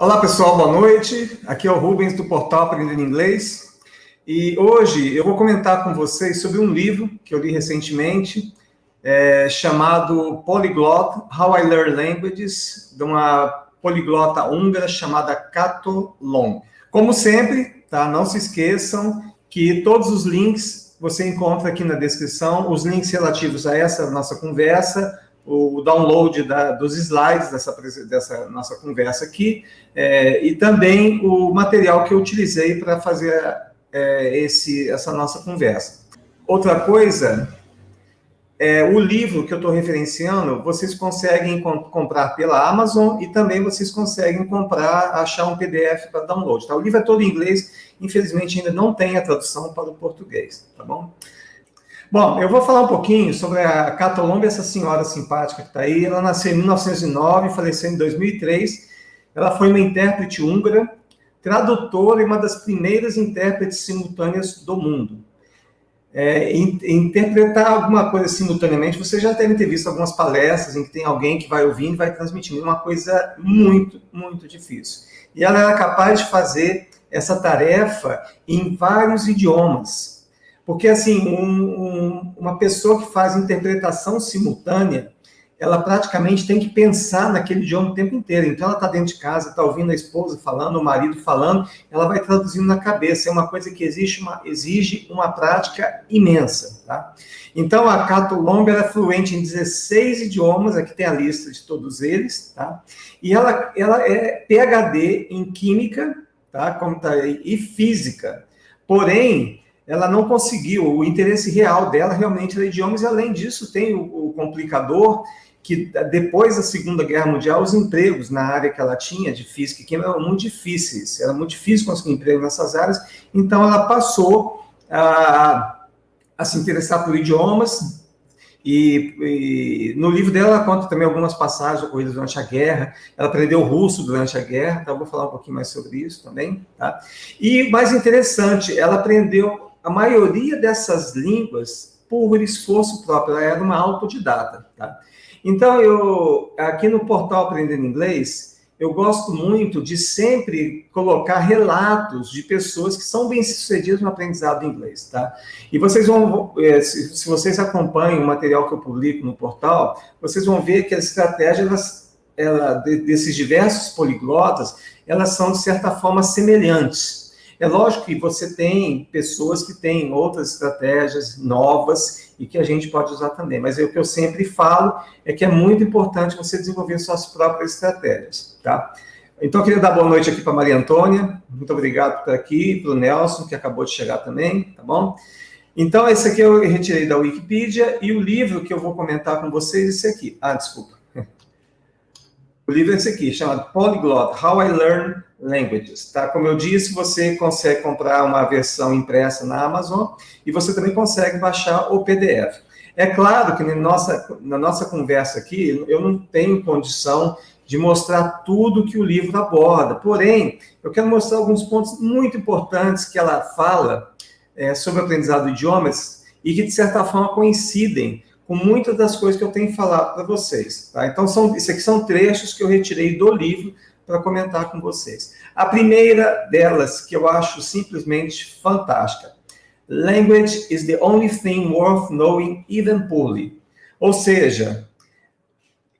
Olá pessoal, boa noite. Aqui é o Rubens do portal Aprendendo Inglês e hoje eu vou comentar com vocês sobre um livro que eu li recentemente chamado Polyglot: How I Learn Languages, de uma poliglota húngara chamada Kato Lomb. Como sempre, tá? Não se esqueçam que todos os links você encontra aqui na descrição, os links relativos a essa nossa conversa, o download dos slides dessa nossa conversa aqui, e também o material que eu utilizei para fazer essa nossa conversa. Outra coisa, o livro que eu estou referenciando, vocês conseguem comprar pela Amazon e também vocês conseguem achar um PDF para download. Tá? O livro é todo em inglês, infelizmente ainda não tem a tradução para o português, tá bom? Bom, eu vou falar um pouquinho sobre a Kato Lomb, essa senhora simpática que está aí. Ela nasceu em 1909, faleceu em 2003. Ela foi uma intérprete húngara, tradutora e uma das primeiras intérpretes simultâneas do mundo. Interpretar alguma coisa simultaneamente, você já deve ter visto algumas palestras em que tem alguém que vai ouvindo e vai transmitindo, uma coisa muito, muito difícil. E ela era capaz de fazer essa tarefa em vários idiomas. Porque, assim, uma pessoa que faz interpretação simultânea, ela praticamente tem que pensar naquele idioma o tempo inteiro. Então, ela está dentro de casa, está ouvindo a esposa falando, o marido falando, ela vai traduzindo na cabeça. É uma coisa que exige uma prática imensa, tá? Então, a Kato Lomb é fluente em 16 idiomas, aqui tem a lista de todos eles, tá? E ela é PhD em Química, tá? Como tá aí, e Física. Porém, ela não conseguiu, o interesse real dela realmente era idiomas, e além disso tem o complicador que depois da Segunda Guerra Mundial, os empregos na área que ela tinha, de física e química, eram muito difíceis, era muito difícil conseguir emprego nessas áreas, então ela passou a se interessar por idiomas, e no livro dela ela conta também algumas passagens ocorridas durante a guerra, ela aprendeu russo durante a guerra, então eu vou falar um pouquinho mais sobre isso também, tá? E mais interessante, ela aprendeu a maioria dessas línguas por esforço próprio, ela era uma autodidata, tá? Então, aqui no portal Aprendendo Inglês, eu gosto muito de sempre colocar relatos de pessoas que são bem-sucedidas no aprendizado do inglês, tá? E vocês vão, se vocês acompanham o material que eu publico no portal, vocês vão ver que as estratégias, desses diversos poliglotas, elas são, de certa forma, semelhantes. É lógico que você tem pessoas que têm outras estratégias novas e que a gente pode usar também, mas o que eu sempre falo é que é muito importante você desenvolver suas próprias estratégias, tá? Então, eu queria dar boa noite aqui para a Maria Antônia, muito obrigado por estar aqui, para o Nelson, que acabou de chegar também, tá bom? Então, esse aqui eu retirei da Wikipedia, e o livro que eu vou comentar com vocês é esse aqui. Desculpa. O livro é esse aqui, chamado Polyglot: How I Learn Languages, tá? Como eu disse, você consegue comprar uma versão impressa na Amazon e você também consegue baixar o PDF. É claro que na nossa conversa aqui, eu não tenho condição de mostrar tudo que o livro aborda, porém, eu quero mostrar alguns pontos muito importantes que ela fala sobre o aprendizado de idiomas e que, de certa forma, coincidem com muitas das coisas que eu tenho falado para vocês, tá? Então, isso aqui são trechos que eu retirei do livro para comentar com vocês. A primeira delas, que eu acho simplesmente fantástica: Language is the only thing worth knowing, even poorly. Ou seja,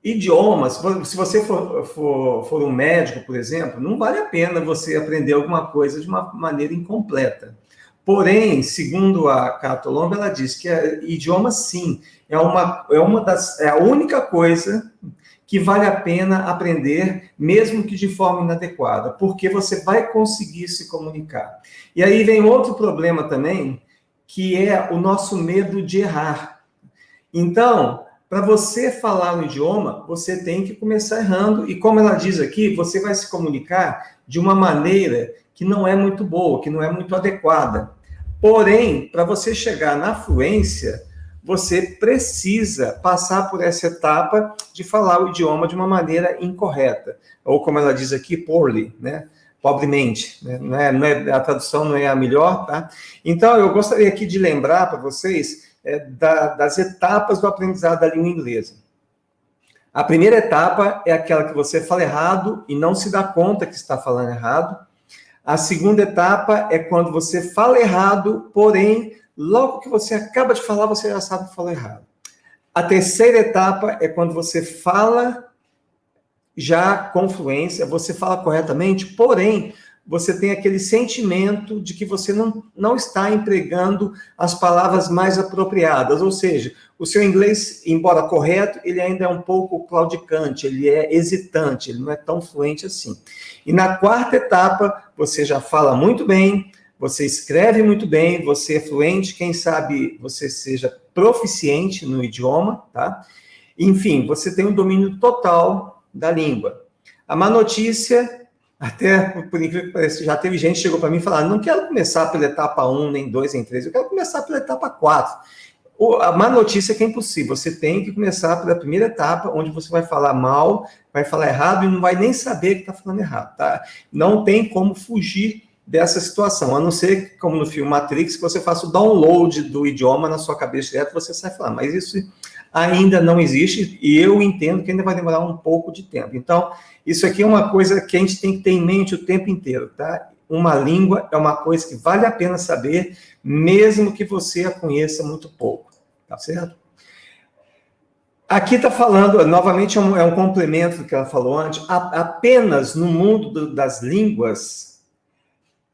idiomas, se você for um médico, por exemplo, não vale a pena você aprender alguma coisa de uma maneira incompleta. Porém, segundo a Kato Lomb, ela diz que idioma, sim, é a única coisa que vale a pena aprender, mesmo que de forma inadequada, porque você vai conseguir se comunicar. E aí vem outro problema também, que é o nosso medo de errar. Então, para você falar um idioma, você tem que começar errando, e como ela diz aqui, você vai se comunicar de uma maneira que não é muito boa, que não é muito adequada. Porém, para você chegar na fluência, você precisa passar por essa etapa de falar o idioma de uma maneira incorreta, ou como ela diz aqui, poorly, né? Pobremente, né? A tradução não é a melhor, tá? Então, eu gostaria aqui de lembrar para vocês das etapas do aprendizado da língua inglesa. A primeira etapa é aquela que você fala errado e não se dá conta que está falando errado. A segunda etapa é quando você fala errado, porém, logo que você acaba de falar, você já sabe que falou errado. A terceira etapa é quando você fala já com fluência, você fala corretamente, porém, você tem aquele sentimento de que você não está empregando as palavras mais apropriadas, ou seja, o seu inglês, embora correto, ele ainda é um pouco claudicante, ele é hesitante, ele não é tão fluente assim. E na quarta etapa, você já fala muito bem, você escreve muito bem, você é fluente, quem sabe você seja proficiente no idioma, tá? Enfim, você tem um domínio total da língua. A má notícia, até por incrível que pareça, já teve gente que chegou para mim e falou: não quero começar pela etapa 1, nem 2, nem 3, eu quero começar pela etapa 4. A má notícia é que é impossível, você tem que começar pela primeira etapa, onde você vai falar mal, vai falar errado e não vai nem saber que está falando errado, tá? Não tem como fugir dessa situação, a não ser, como no filme Matrix, que você faça o download do idioma na sua cabeça direto, você sai falando, mas isso ainda não existe, e eu entendo que ainda vai demorar um pouco de tempo. Então, isso aqui é uma coisa que a gente tem que ter em mente o tempo inteiro, tá? Uma língua é uma coisa que vale a pena saber, mesmo que você a conheça muito pouco, tá certo? Aqui está falando, novamente é um complemento do que ela falou antes, apenas no mundo das línguas,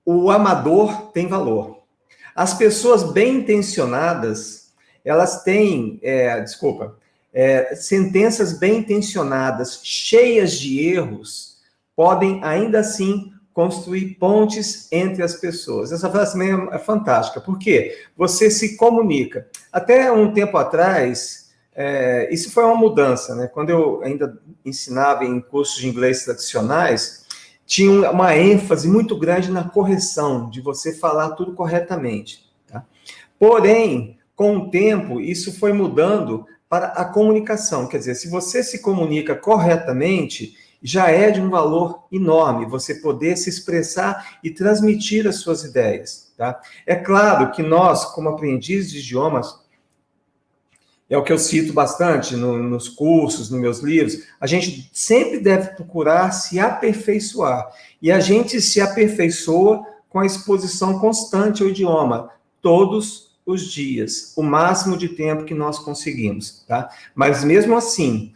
o amador tem valor. As pessoas bem intencionadas, elas têm, sentenças bem intencionadas, cheias de erros, podem ainda assim construir pontes entre as pessoas. Essa frase também é fantástica, porque você se comunica. Até um tempo atrás, isso foi uma mudança, né? Quando eu ainda ensinava em cursos de inglês tradicionais, tinha uma ênfase muito grande na correção, de você falar tudo corretamente. Tá? Porém, com o tempo, isso foi mudando para a comunicação. Quer dizer, se você se comunica corretamente, já é de um valor enorme você poder se expressar e transmitir as suas ideias. Tá? É claro que nós, como aprendizes de idiomas, é o que eu cito bastante nos cursos, nos meus livros, a gente sempre deve procurar se aperfeiçoar. E a gente se aperfeiçoa com a exposição constante ao idioma, todos os dias, o máximo de tempo que nós conseguimos. Tá? Mas mesmo assim,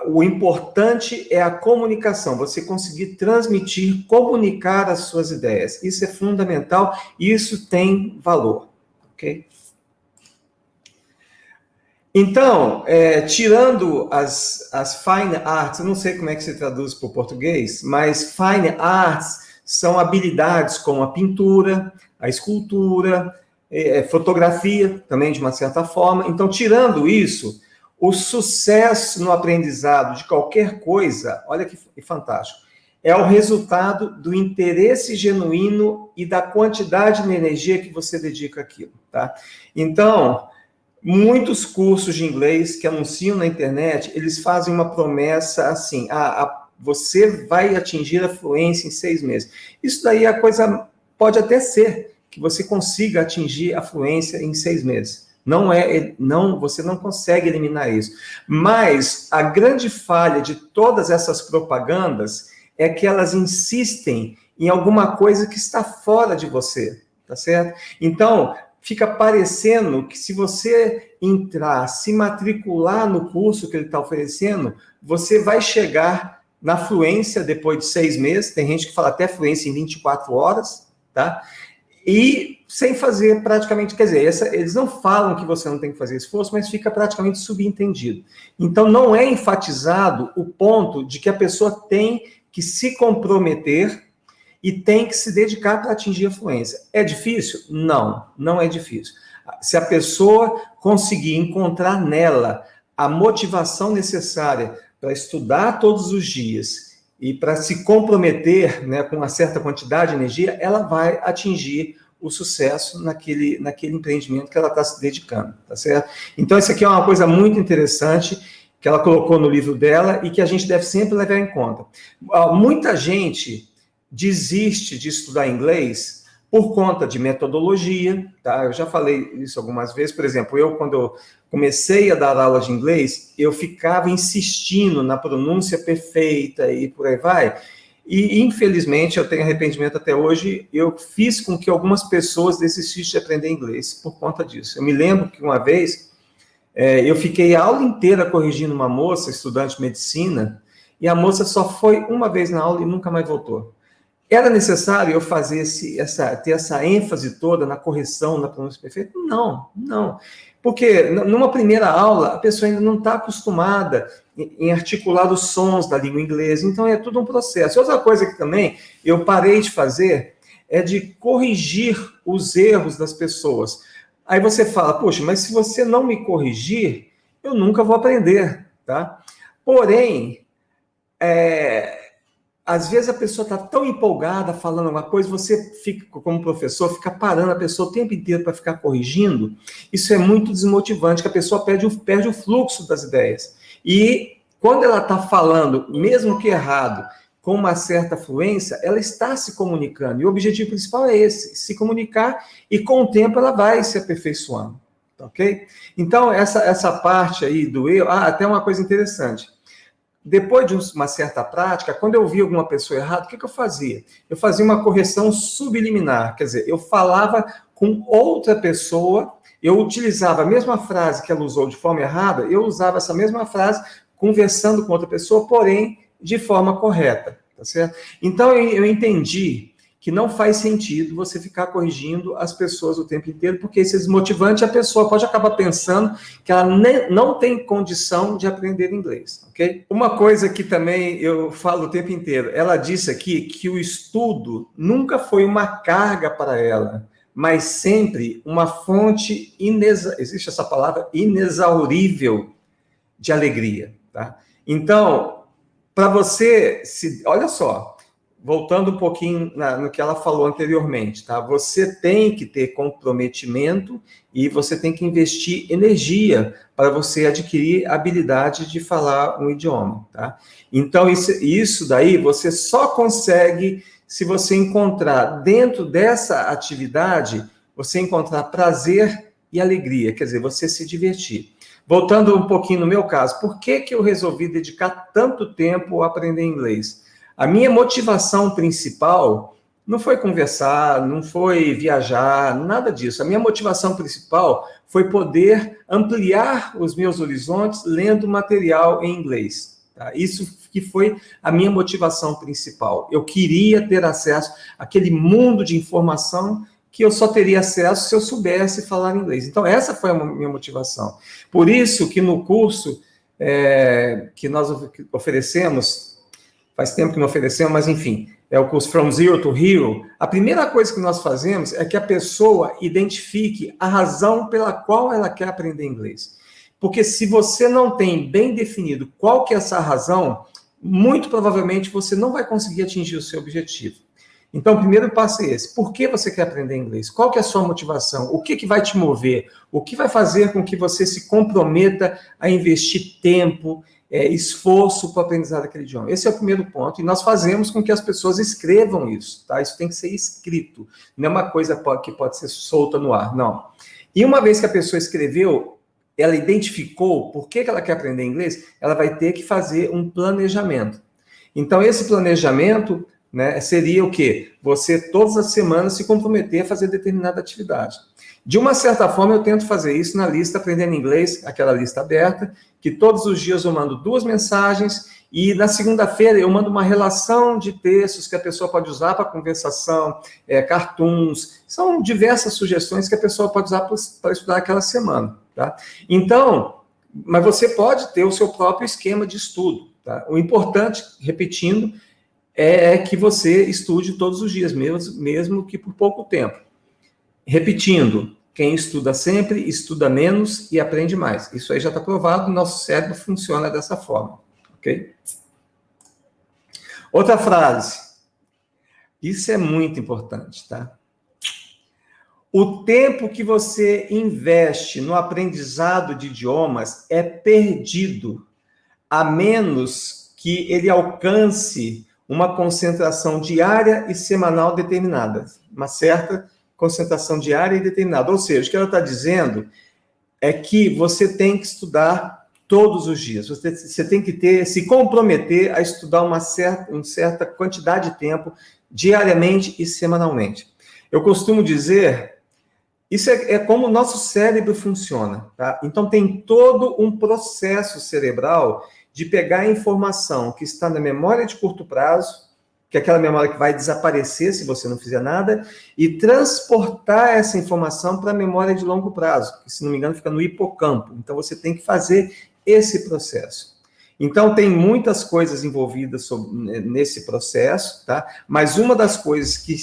o importante é a comunicação, você conseguir transmitir, comunicar as suas ideias. Isso é fundamental e isso tem valor. Ok? Então, tirando as fine arts, eu não sei como é que se traduz para o português, mas fine arts são habilidades como a pintura, a escultura, fotografia, também de uma certa forma. Então, tirando isso, o sucesso no aprendizado de qualquer coisa, olha que fantástico, é o resultado do interesse genuíno e da quantidade de energia que você dedica àquilo, tá? Então, muitos cursos de inglês que anunciam na internet, eles fazem uma promessa assim, você vai atingir a fluência em 6 meses. Isso daí a coisa pode até ser que você consiga atingir a fluência em 6 meses. Você não consegue eliminar isso. Mas a grande falha de todas essas propagandas é que elas insistem em alguma coisa que está fora de você, tá certo? Então, fica parecendo que se você entrar, se matricular no curso que ele está oferecendo, você vai chegar na fluência depois de 6 meses, tem gente que fala até fluência em 24 horas, tá? E sem fazer praticamente, quer dizer, eles não falam que você não tem que fazer esforço, mas fica praticamente subentendido. Então, não é enfatizado o ponto de que a pessoa tem que se comprometer e tem que se dedicar para atingir a fluência. É difícil? Não, não é difícil. Se a pessoa conseguir encontrar nela a motivação necessária para estudar todos os dias e para se comprometer, né, com uma certa quantidade de energia, ela vai atingir o sucesso naquele empreendimento que ela está se dedicando, tá certo? Então, isso aqui é uma coisa muito interessante que ela colocou no livro dela e que a gente deve sempre levar em conta. Muita gente desiste de estudar inglês por conta de metodologia, tá? Eu já falei isso algumas vezes, por exemplo, quando comecei a dar aula de inglês, eu ficava insistindo na pronúncia perfeita e por aí vai. E, infelizmente, eu tenho arrependimento até hoje, eu fiz com que algumas pessoas desistissem de aprender inglês por conta disso. Eu me lembro que uma vez, eu fiquei a aula inteira corrigindo uma moça, estudante de medicina, e a moça só foi uma vez na aula e nunca mais voltou. Era necessário eu fazer ter essa ênfase toda na correção, na pronúncia perfeita? Não, não. Porque numa primeira aula, a pessoa ainda não está acostumada em articular os sons da língua inglesa, então é tudo um processo. Outra coisa que também eu parei de fazer é de corrigir os erros das pessoas. Aí você fala, poxa, mas se você não me corrigir, eu nunca vou aprender, tá? Porém, às vezes a pessoa está tão empolgada falando uma coisa, você fica, como professor, fica parando a pessoa o tempo inteiro para ficar corrigindo. Isso é muito desmotivante, que a pessoa perde o fluxo das ideias. E quando ela está falando, mesmo que errado, com uma certa fluência, ela está se comunicando. E o objetivo principal é esse, se comunicar, e com o tempo ela vai se aperfeiçoando. Ok? Então, essa parte aí do erro... até uma coisa interessante. Depois de uma certa prática, quando eu via alguma pessoa errada, o que eu fazia? Eu fazia uma correção subliminar, quer dizer, eu falava com outra pessoa, eu utilizava a mesma frase que ela usou de forma errada, eu usava essa mesma frase conversando com outra pessoa, porém de forma correta, tá certo? Então eu entendi que não faz sentido você ficar corrigindo as pessoas o tempo inteiro, porque isso é desmotivante, a pessoa pode acabar pensando que ela não tem condição de aprender inglês, ok? Uma coisa que também eu falo o tempo inteiro, ela disse aqui que o estudo nunca foi uma carga para ela, mas sempre uma fonte, existe essa palavra, inexaurível de alegria, tá? Então, para você, olha só, voltando um pouquinho no que ela falou anteriormente, tá? Você tem que ter comprometimento e você tem que investir energia para você adquirir a habilidade de falar um idioma, tá? Então, isso daí você só consegue se você encontrar dentro dessa atividade, você encontrar prazer e alegria, quer dizer, você se divertir. Voltando um pouquinho no meu caso, por que eu resolvi dedicar tanto tempo a aprender inglês? A minha motivação principal não foi conversar, não foi viajar, nada disso. A minha motivação principal foi poder ampliar os meus horizontes lendo material em inglês. Tá? Isso que foi a minha motivação principal. Eu queria ter acesso àquele mundo de informação que eu só teria acesso se eu soubesse falar inglês. Então, essa foi a minha motivação. Por isso que no curso que nós oferecemos, faz tempo que não oferecemos, mas enfim, é o curso From Zero to Hero. A primeira coisa que nós fazemos é que a pessoa identifique a razão pela qual ela quer aprender inglês. Porque se você não tem bem definido qual que é essa razão, muito provavelmente você não vai conseguir atingir o seu objetivo. Então, o primeiro passo é esse. Por que você quer aprender inglês? Qual que é a sua motivação? O que vai te mover? O que vai fazer com que você se comprometa a investir tempo, esforço para o aprendizado daquele idioma? Esse é o primeiro ponto. E nós fazemos com que as pessoas escrevam isso, tá? Isso tem que ser escrito. Não é uma coisa que pode ser solta no ar, não. E uma vez que a pessoa escreveu, ela identificou por que ela quer aprender inglês, ela vai ter que fazer um planejamento. Então, esse planejamento... seria o quê? Você, todas as semanas, se comprometer a fazer determinada atividade. De uma certa forma, eu tento fazer isso na lista Aprendendo Inglês, aquela lista aberta, que todos os dias eu mando 2 mensagens, e na segunda-feira eu mando uma relação de textos que a pessoa pode usar para conversação, cartoons, são diversas sugestões que a pessoa pode usar para estudar aquela semana. Tá? Então, mas você pode ter o seu próprio esquema de estudo. Tá? O importante, repetindo, é que você estude todos os dias, mesmo que por pouco tempo. Repetindo, quem estuda sempre, estuda menos e aprende mais. Isso aí já está provado, nosso cérebro funciona dessa forma. Ok? Outra frase. Isso é muito importante, tá? O tempo que você investe no aprendizado de idiomas é perdido, a menos que ele alcance uma concentração diária e semanal determinada, uma certa concentração diária e determinada. Ou seja, o que ela está dizendo é que você tem que estudar todos os dias. Você tem que se comprometer a estudar uma certa quantidade de tempo, diariamente e semanalmente. Eu costumo dizer, isso é como o nosso cérebro funciona, tá? Então tem todo um processo cerebral de pegar a informação que está na memória de curto prazo, que é aquela memória que vai desaparecer se você não fizer nada, e transportar essa informação para a memória de longo prazo, que, se não me engano, fica no hipocampo. Então, você tem que fazer esse processo. Então, tem muitas coisas envolvidas nesse processo, tá? Mas uma das coisas que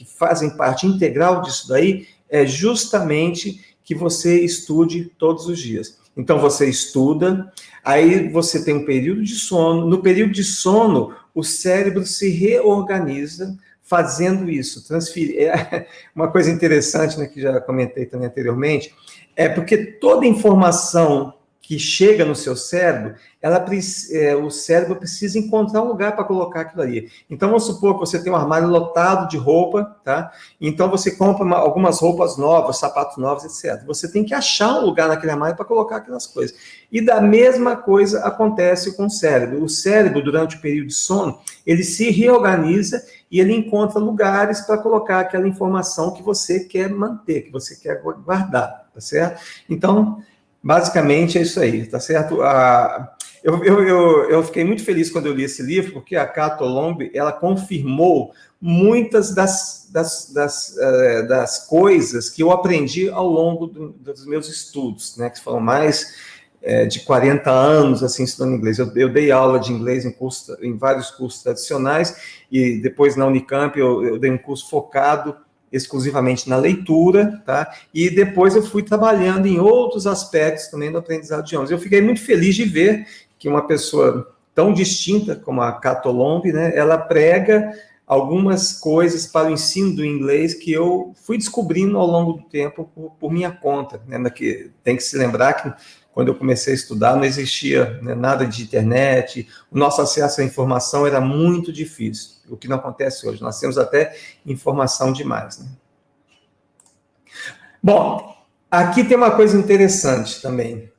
fazem parte integral disso daí é justamente que você estude todos os dias. Então, você estuda, aí você tem um período de sono. No período de sono, o cérebro se reorganiza fazendo isso. Uma coisa interessante, né, que já comentei também anteriormente, é porque toda informação que chega no seu cérebro, o cérebro precisa encontrar um lugar para colocar aquilo ali. Então, vamos supor que você tem um armário lotado de roupa, tá? Então, você compra algumas roupas novas, sapatos novos, etc. Você tem que achar um lugar naquele armário para colocar aquelas coisas. E da mesma coisa acontece com o cérebro. O cérebro, durante o período de sono, ele se reorganiza e ele encontra lugares para colocar aquela informação que você quer manter, que você quer guardar, tá certo? Então, basicamente é isso aí, tá certo? Eu fiquei muito feliz quando eu li esse livro, porque a Cato Lombi, ela confirmou muitas das coisas que eu aprendi ao longo dos meus estudos, né, que foram mais de 40 anos, assim, estudando inglês. Eu dei aula de inglês em vários cursos tradicionais, e depois na Unicamp eu dei um curso focado exclusivamente na leitura, tá? E depois eu fui trabalhando em outros aspectos também do aprendizado de idiomas. Eu fiquei muito feliz de ver que uma pessoa tão distinta como a Cato Lombi, né, ela prega algumas coisas para o ensino do inglês que eu fui descobrindo ao longo do tempo por minha conta, né? Tem que se lembrar que quando eu comecei a estudar não existia, né, nada de internet, o nosso acesso à informação era muito difícil, o que não acontece hoje. Nós temos até informação demais, né? Bom, aqui tem uma coisa interessante também.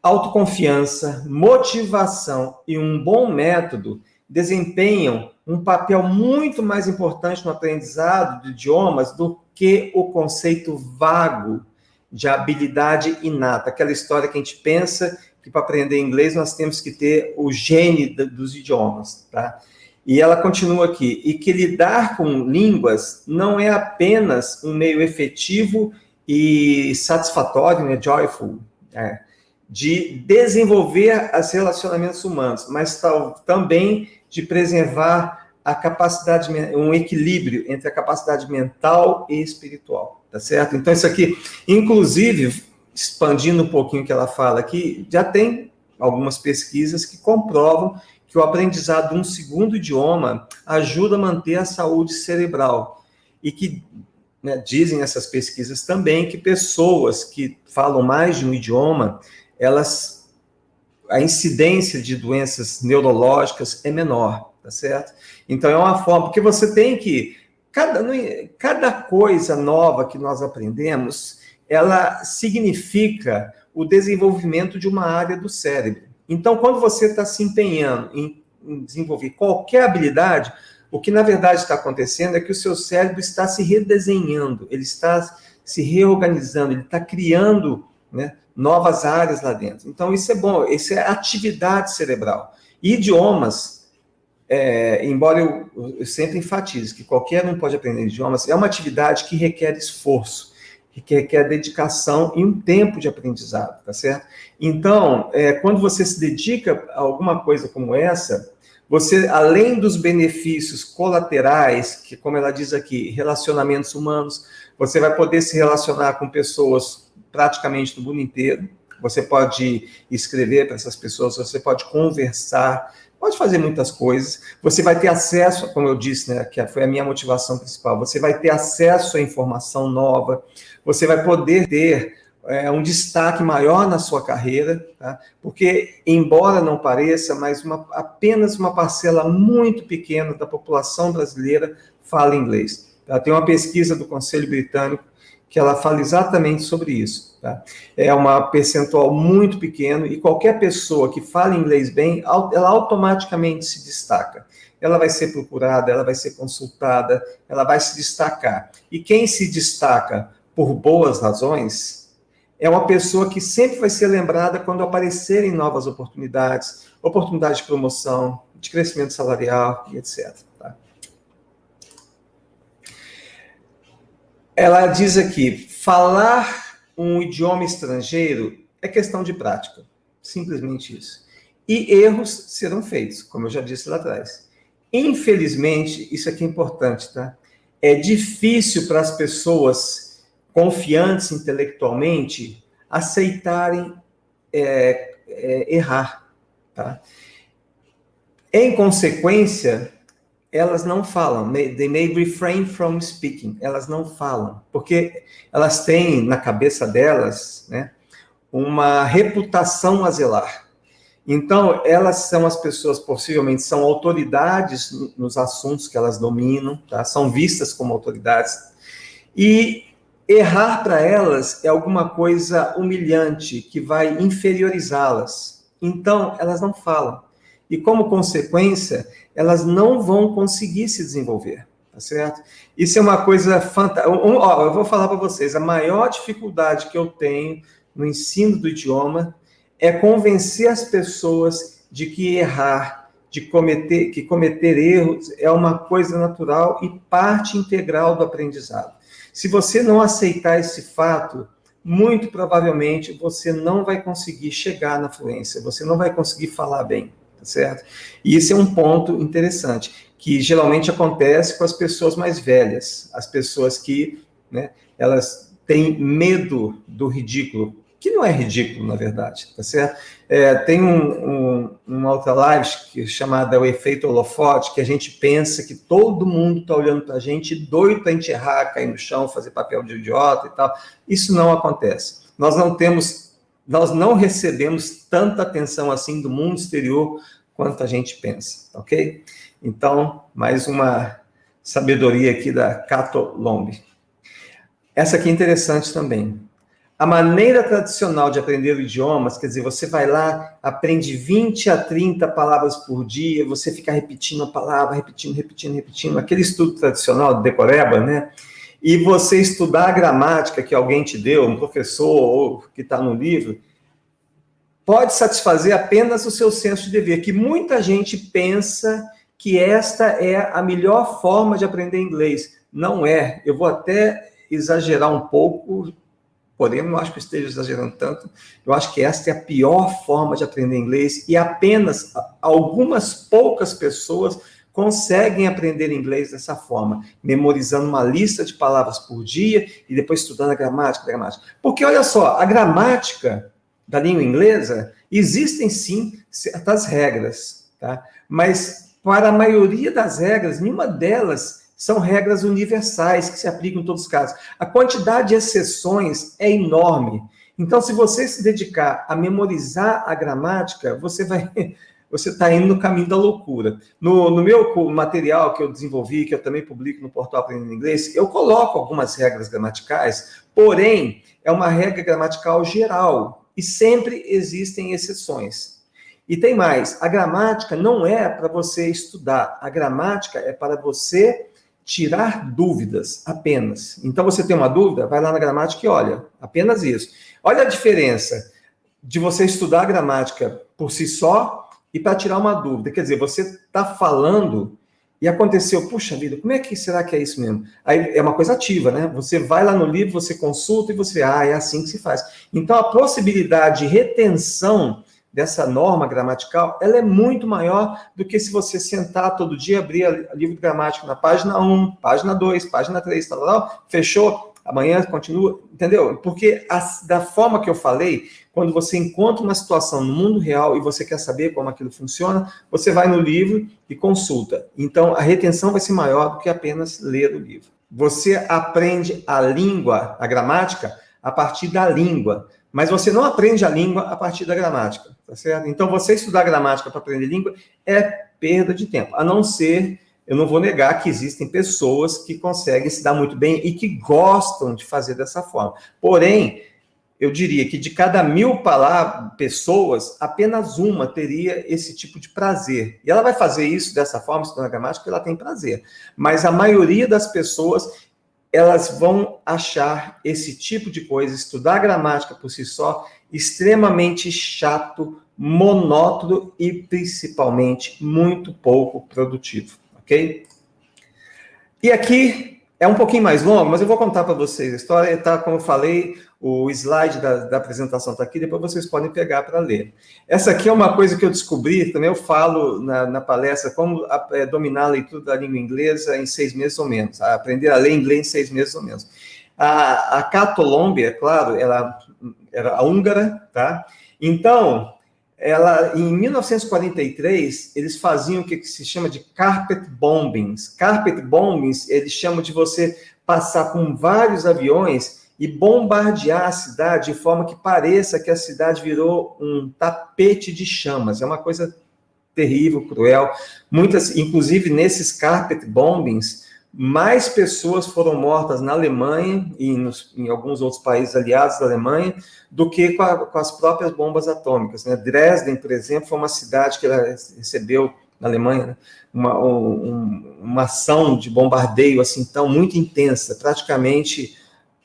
Autoconfiança, motivação e um bom método desempenham um papel muito mais importante no aprendizado de idiomas do que o conceito vago de habilidade inata. Aquela história que a gente pensa que para aprender inglês nós temos que ter o gene dos idiomas, tá? E ela continua aqui, e que lidar com línguas não é apenas um meio efetivo e satisfatório, né, joyful, de desenvolver os relacionamentos humanos, mas também de preservar a capacidade, um equilíbrio entre a capacidade mental e espiritual, tá certo? Então, isso aqui, inclusive, expandindo um pouquinho o que ela fala aqui, já tem algumas pesquisas que comprovam que o aprendizado de um segundo idioma ajuda a manter a saúde cerebral. E que, né, dizem essas pesquisas também que pessoas que falam mais de um idioma, a incidência de doenças neurológicas é menor, tá certo? Então, é uma forma, porque você tem que, cada coisa nova que nós aprendemos, ela significa o desenvolvimento de uma área do cérebro. Então, quando você está se empenhando em desenvolver qualquer habilidade, o que na verdade está acontecendo é que o seu cérebro está se redesenhando, ele está se reorganizando, ele está criando, né, novas áreas lá dentro. Então, isso é bom, isso é atividade cerebral. E idiomas, embora eu sempre enfatize que qualquer um pode aprender idiomas, é uma atividade que requer esforço, que requer dedicação e um tempo de aprendizado, tá certo? Então, quando você se dedica a alguma coisa como essa, você, além dos benefícios colaterais, que, como ela diz aqui, relacionamentos humanos, você vai poder se relacionar com pessoas praticamente do mundo inteiro, você pode escrever para essas pessoas, você pode conversar, pode fazer muitas coisas, você vai ter acesso, como eu disse, né, que foi a minha motivação principal, você vai ter acesso à informação nova, você vai poder ter um destaque maior na sua carreira, tá? Porque, embora não pareça, mas apenas uma parcela muito pequena da população brasileira fala inglês. Tá? Tem uma pesquisa do Conselho Britânico que ela fala exatamente sobre isso. Tá? É uma percentual muito pequeno e qualquer pessoa que fala inglês bem, ela automaticamente se destaca. Ela vai ser procurada, ela vai ser consultada, ela vai se destacar. E quem se destaca por boas razões é uma pessoa que sempre vai ser lembrada quando aparecerem novas oportunidades, oportunidades de promoção, de crescimento salarial e etc. Tá? Ela diz aqui, falar um idioma estrangeiro é questão de prática, simplesmente isso. E erros serão feitos, como eu já disse lá atrás. Infelizmente, isso aqui é importante, tá? É difícil para as pessoas confiantes intelectualmente aceitarem errar, tá? Em consequência, elas não falam. They may refrain from speaking. Elas não falam, porque elas têm na cabeça delas, né, uma reputação a zelar. Então, elas são as pessoas, possivelmente, são autoridades nos assuntos que elas dominam, tá? São vistas como autoridades. E errar para elas é alguma coisa humilhante, que vai inferiorizá-las. Então, elas não falam. E, como consequência, elas não vão conseguir se desenvolver, tá certo? Isso é uma coisa fantástica. Eu vou falar para vocês, a maior dificuldade que eu tenho no ensino do idioma é convencer as pessoas de que errar, que cometer erros é uma coisa natural e parte integral do aprendizado. Se você não aceitar esse fato, muito provavelmente você não vai conseguir chegar na fluência, você não vai conseguir falar bem, tá certo? E esse é um ponto interessante, que geralmente acontece com as pessoas mais velhas, as pessoas que, né, elas têm medo do ridículo, que não é ridículo, na verdade, tá certo? Tem uma outra live chamada O Efeito Holofote, que a gente pensa que todo mundo está olhando para a gente, doido para a gente errar, cair no chão, fazer papel de idiota e tal. Isso não acontece. Nós não recebemos tanta atenção assim do mundo exterior quanto a gente pensa, ok? Então, mais uma sabedoria aqui da Cato Lombi. Essa aqui é interessante também. A maneira tradicional de aprender idiomas, quer dizer, você vai lá, aprende 20 a 30 palavras por dia, você fica repetindo a palavra, repetindo, aquele estudo tradicional de decoreba, né? E você estudar a gramática que alguém te deu, um professor ou que está no livro, pode satisfazer apenas o seu senso de dever, que muita gente pensa que esta é a melhor forma de aprender inglês. Não é. Eu vou até exagerar um pouco, porém, eu não acho que eu esteja exagerando tanto. Eu acho que esta é a pior forma de aprender inglês e apenas algumas poucas pessoas conseguem aprender inglês dessa forma, memorizando uma lista de palavras por dia e depois estudando a gramática. Porque, olha só, a gramática da língua inglesa, existem sim certas regras, tá? Mas para a maioria das regras, nenhuma delas são regras universais que se aplicam em todos os casos. A quantidade de exceções é enorme. Então, se você se dedicar a memorizar a gramática, você está indo no caminho da loucura. No meu material que eu desenvolvi, que eu também publico no portal Aprendendo Inglês, eu coloco algumas regras gramaticais, porém, é uma regra gramatical geral, e sempre existem exceções. E tem mais, a gramática não é para você estudar, a gramática é para você tirar dúvidas apenas. Então, você tem uma dúvida, vai lá na gramática e olha, apenas isso. Olha a diferença de você estudar a gramática por si só e para tirar uma dúvida. Quer dizer, você está falando e aconteceu, puxa vida, como é que será que é isso mesmo? Aí é uma coisa ativa, né? Você vai lá no livro, você consulta e você vê, é assim que se faz. Então, a possibilidade de retenção dessa norma gramatical, ela é muito maior do que se você sentar todo dia, abrir livro de gramática na página 1, página 2, página 3, fechou, amanhã continua, entendeu? Porque da forma que eu falei, quando você encontra uma situação no mundo real e você quer saber como aquilo funciona, você vai no livro e consulta. Então, a retenção vai ser maior do que apenas ler o livro. Você aprende a língua, a gramática, a partir da língua, mas você não aprende a língua a partir da gramática, tá certo? Então, você estudar gramática para aprender língua é perda de tempo, a não ser eu não vou negar que existem pessoas que conseguem se dar muito bem e que gostam de fazer dessa forma. Porém, eu diria que de cada 1000 pessoas, apenas uma teria esse tipo de prazer. E ela vai fazer isso dessa forma, estudando a gramática, porque ela tem prazer. Mas a maioria das pessoas, elas vão achar esse tipo de coisa, estudar gramática por si só, extremamente chato, monótono e, principalmente, muito pouco produtivo, ok? E aqui é um pouquinho mais longo, mas eu vou contar para vocês a história, tá? Como eu falei, o slide da apresentação está aqui, depois vocês podem pegar para ler. Essa aqui é uma coisa que eu descobri, também eu falo na palestra, como dominar a leitura da língua inglesa em 6 meses ou menos, aprender a ler inglês em 6 meses ou menos. A Cato Lombi, é claro, ela era húngara, tá? Então, ela, em 1943, eles faziam o que se chama de carpet bombings. Carpet bombings, eles chamam de você passar com vários aviões e bombardear a cidade de forma que pareça que a cidade virou um tapete de chamas. É uma coisa terrível, cruel. Muitas, inclusive nesses carpet bombings, mais pessoas foram mortas na Alemanha e em alguns outros países aliados da Alemanha do que com as próprias bombas atômicas, né? Dresden, por exemplo, foi uma cidade que ela recebeu na Alemanha, né? uma ação de bombardeio assim tão muito intensa, praticamente,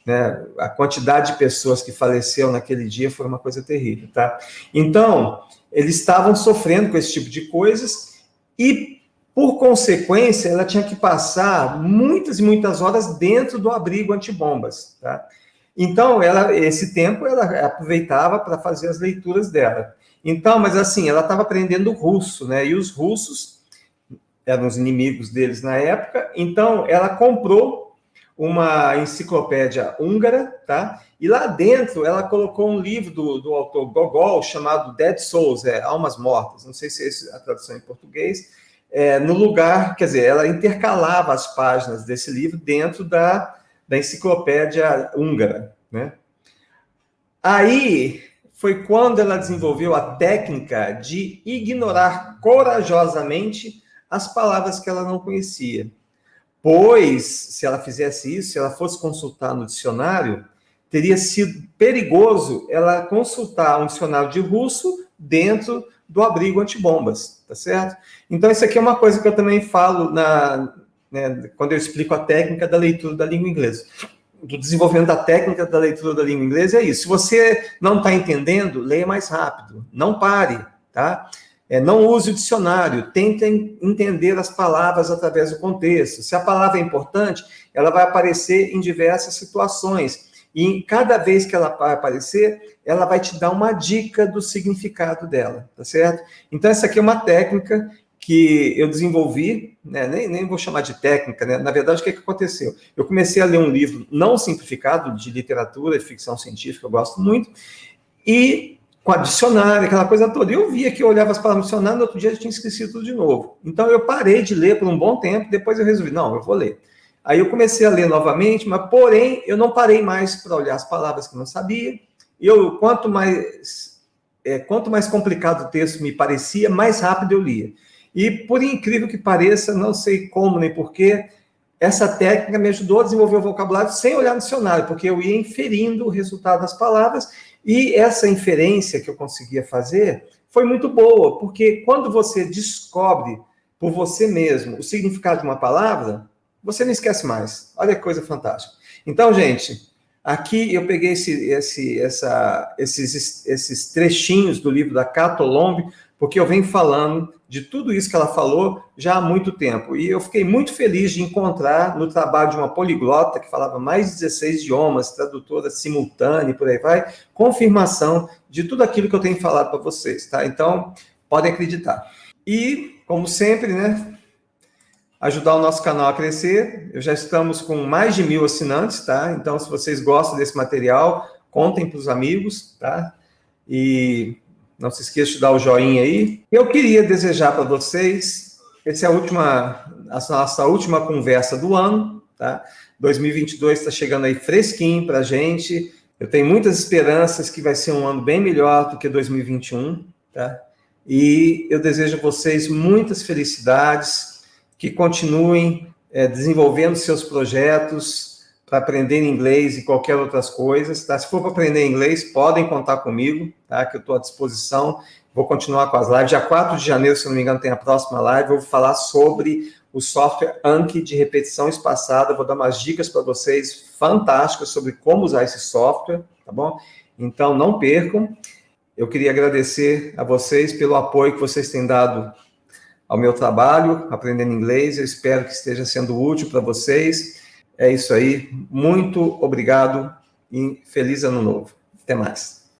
né, a quantidade de pessoas que faleceram naquele dia foi uma coisa terrível, tá? Então, eles estavam sofrendo com esse tipo de coisas e, por consequência, ela tinha que passar muitas e muitas horas dentro do abrigo antibombas, tá? Então, esse tempo, ela aproveitava para fazer as leituras dela. Então, mas assim, ela estava aprendendo russo, né? E os russos eram os inimigos deles na época, então ela comprou uma enciclopédia húngara, tá? E lá dentro ela colocou um livro do autor Gogol chamado Dead Souls, Almas Mortas, não sei se é a tradução em português, no lugar, quer dizer, ela intercalava as páginas desse livro dentro da enciclopédia húngara, né? Aí foi quando ela desenvolveu a técnica de ignorar corajosamente as palavras que ela não conhecia. Pois, se ela fizesse isso, se ela fosse consultar no dicionário, teria sido perigoso ela consultar um dicionário de russo dentro do abrigo antibombas, tá certo? Então, isso aqui é uma coisa que eu também falo quando eu explico a técnica da leitura da língua inglesa. Do desenvolvimento da técnica da leitura da língua inglesa é isso. Se você não está entendendo, leia mais rápido. Não pare, tá? Não use o dicionário, tente entender as palavras através do contexto. Se a palavra é importante, ela vai aparecer em diversas situações. E em cada vez que ela vai aparecer, ela vai te dar uma dica do significado dela, tá certo? Então, essa aqui é uma técnica que eu desenvolvi, né? nem vou chamar de técnica, né? Na verdade, o que aconteceu? Eu comecei a ler um livro não simplificado de literatura, de ficção científica, eu gosto muito, e com a dicionário, aquela coisa toda. Eu via que eu olhava as palavras no dicionário, no outro dia eu tinha esquecido tudo de novo. Então, eu parei de ler por um bom tempo, depois eu resolvi, não, eu vou ler. Aí eu comecei a ler novamente, mas, porém, eu não parei mais para olhar as palavras que eu não sabia. Quanto mais complicado o texto me parecia, mais rápido eu lia. E, por incrível que pareça, não sei como nem porquê, essa técnica me ajudou a desenvolver o vocabulário sem olhar no dicionário, porque eu ia inferindo o resultado das palavras. E essa inferência que eu conseguia fazer foi muito boa, porque quando você descobre por você mesmo o significado de uma palavra, você não esquece mais. Olha que coisa fantástica. Então, gente, aqui eu peguei esses trechinhos do livro da Cato Lombi, porque eu venho falando de tudo isso que ela falou já há muito tempo. E eu fiquei muito feliz de encontrar no trabalho de uma poliglota que falava mais de 16 idiomas, tradutora simultânea e por aí vai, confirmação de tudo aquilo que eu tenho falado para vocês, tá? Então, podem acreditar. E, como sempre, né, ajudar o nosso canal a crescer. Já estamos com mais de 1000 assinantes, tá? Então, se vocês gostam desse material, contem para os amigos, tá? E não se esqueça de dar o joinha aí. Eu queria desejar para vocês, essa é a nossa última conversa do ano, tá? 2022 está chegando aí fresquinho para a gente. Eu tenho muitas esperanças que vai ser um ano bem melhor do que 2021, tá? E eu desejo a vocês muitas felicidades, que continuem desenvolvendo seus projetos para aprender inglês e qualquer outras coisas, tá? Se for para aprender inglês, podem contar comigo, tá? Que eu estou à disposição. Vou continuar com as lives. Dia 4 de janeiro, se não me engano, tem a próxima live. Eu vou falar sobre o software Anki de repetição espaçada. Vou dar umas dicas para vocês fantásticas sobre como usar esse software, tá bom? Então, não percam. Eu queria agradecer a vocês pelo apoio que vocês têm dado ao meu trabalho, aprendendo inglês. Eu espero que esteja sendo útil para vocês. É isso aí. Muito obrigado e feliz ano novo. Até mais.